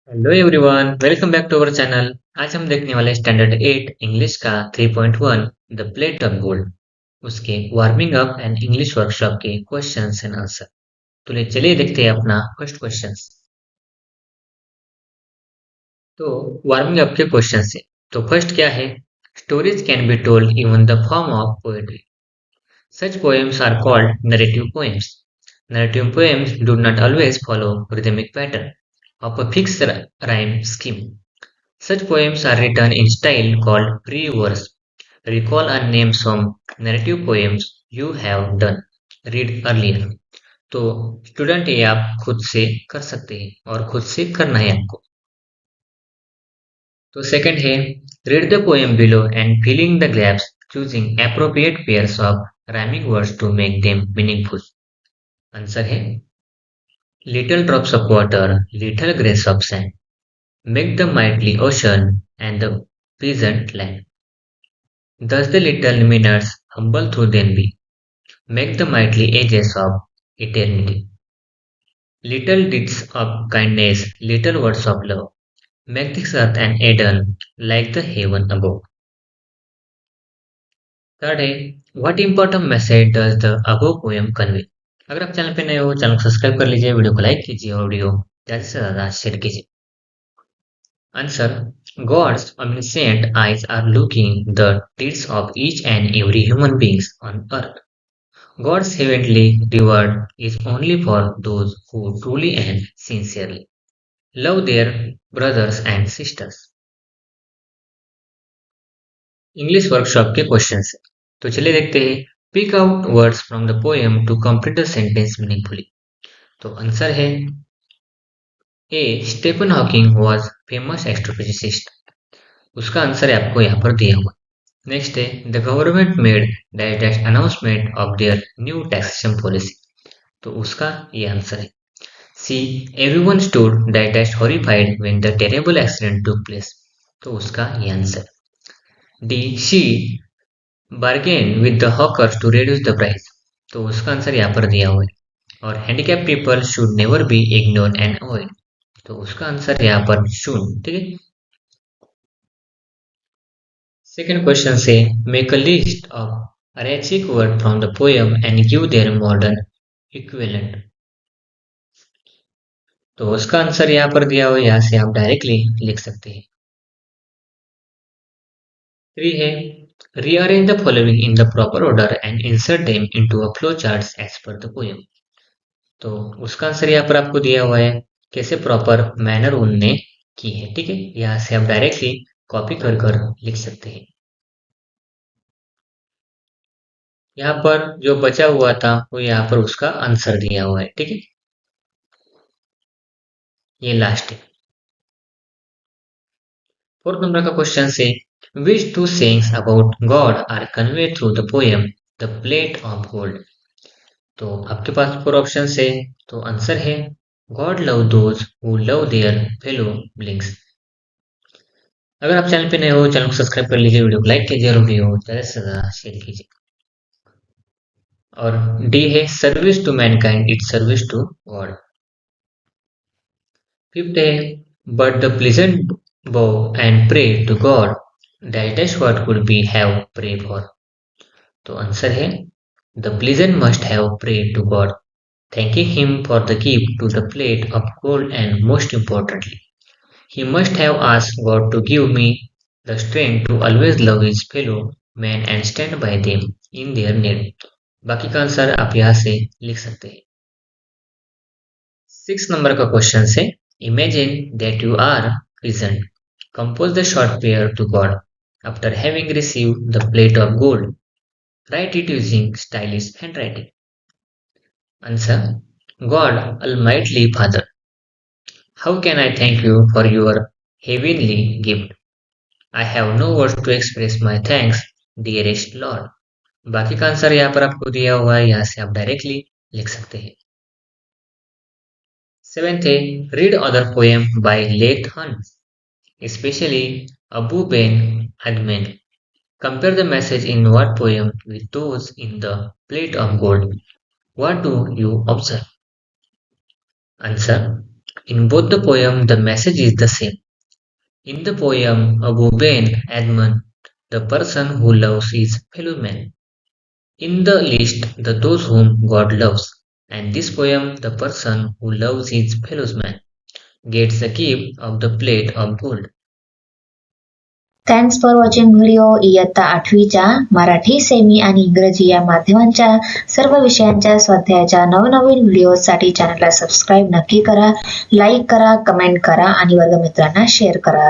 Hello everyone, welcome back to our channel. आज हम देखने वाले स्टैंडर्ड 8 इंग्लिश का 3.1 द प्लेट ऑफ गोल्ड, उसके warming up and English workshop के क्वेश्चंस एंड आंसर। चलिए देखते हैं अपना फर्स्ट क्वेश्चन। तो वार्मिंग अप के क्वेश्चन से तो फर्स्ट क्या है? Stories can be told even the form of poetry. Such poems are called narrative poems. Narrative poems do not always follow rhythmic pattern of a fixed rhyme scheme. Such poems are written in style called free verse. Recall and name some narrative poems you have done. Read earlier. तो student ये आप खुद से कर सकते हैं और खुद से करना है आपको। तो सेकंड है, read the poem below and fill in the gaps, choosing appropriate pairs of rhyming words to make them meaningful. Answer है little drops of water, little grace of sand, make the mighty ocean and the peasant land. Thus the little minutes humble through then be, make the mighty ages of eternity. Little deeds of kindness, little words of love, make this earth an Eden like the heaven above. Third है, what important message does the above poem convey? अगर आप channel पे नए हो, channel को subscribe कर लीजिए, video को लाइक कीजिए और वीडियो ज़्यादा से ज़्यादा शेयर कीजिए। Answer: God's omniscient eyes are looking the deeds of each and every human beings on earth. God's heavenly reward is only for those who truly and sincerely love their brothers and sisters. English workshop के question है, तो चलिए देखते हैं। Pick out words from the poem to complete the sentence meaningfully. तो answer है A, Stephen Hawking was famous astrophysicist. उसका answer है आपको यहाँ पर दिया हुआ। नेक्स्ट है, the government made dash dash announcement of their new taxation policy. तो उसका ये आंसर है C, everyone stood dash dash horrified when the terrible accident took place. तो उसका ये answer. D, she bargain with the hawkers to reduce the price. तो उसका answer यहाँ पर दिया हुआ है। और handicap people should never be ignore and avoid. तो उसका आंसर यहाँ पर शुड, ठीक है। Second question say, make a list of Arachic words from the poem and give their modern equivalent. तो उसका आंसर यहाँ पर दिया हुआ है, यहाँ से आप डायरेक्टली लिख सकते हैं। 3 है, rearrange the following in the proper order and insert them into a flow charts as per the poem. तो उसका आंसर यहाँ पर आपको दिया हुआ है, कैसे प्रॉपर मैनर उनने की है, ठीक है। यहाँ से आप डायरेक्टली कॉपी कर कर लिख सकते हैं। यहाँ पर जो बचा हुआ था वो यहाँ पर उसका आंसर दिया हुआ है, ठीक है। ये लास्ट है। फोर्थ नंबर का क्वेश्चन से, which two sayings about God are convey through the poem the plate of gold. तो आपके पास फोर ऑप्शन है, तो आंसर है God love those who love their fellow blinks. अगर आप चैनल पे नए हो, चैनल को सब्सक्राइब कर लीजिए, वीडियो को लाइक कीजिए और वीडियो ज़्यादा से ज़्यादा शेयर कीजिए। और डी है, service to mankind it's service to God. Fifth है, but the pleasant bow and pray to God, dash what could be have pray for। तो आंसर है the pleasant must have prayed to God, thanking him for the gift to the plate of gold, and most importantly, he must have asked God to give me the strength to always love his fellow men and stand by them in their need। बाकी का answer आप यहाँ से लिख सकते हैं। 6 number का question है, imagine that you are present, compose the short prayer to God after having received the plate of gold. Write it using stylish handwriting. Answer: God, Almighty Father, how can I thank you for your heavenly gift? I have no words to express my thanks, dearest Lord। बाकी का answer यहाँ पर आपको दिया हुआ है, यहाँ से आप डायरेक्टली लिख सकते हैं। 7th है, read other poem by Leigh Hunt, especially Abu Ben Admin। Compare the message in what poem with those in the plate of gold. What do you observe? Answer: In both the poem, the message is the same. In the poem, Abu Ben Adman, the person who loves his fellow man. In the list, the those whom God loves. And this poem, the person who loves his fellow man gets the gift of the plate of gold. Thanks for watching video. इयत्ता 8वीच्या Marathi, semi आणि इंग्रजी या माध्यमांच्या सर्व विषयांच्या स्वाध्यायाच्या नवनवीन व्हिडिओसाठी चॅनलला subscribe नक्की करा, लाईक करा, कमेंट करा आणि वर्गमित्रांना शेअर करा.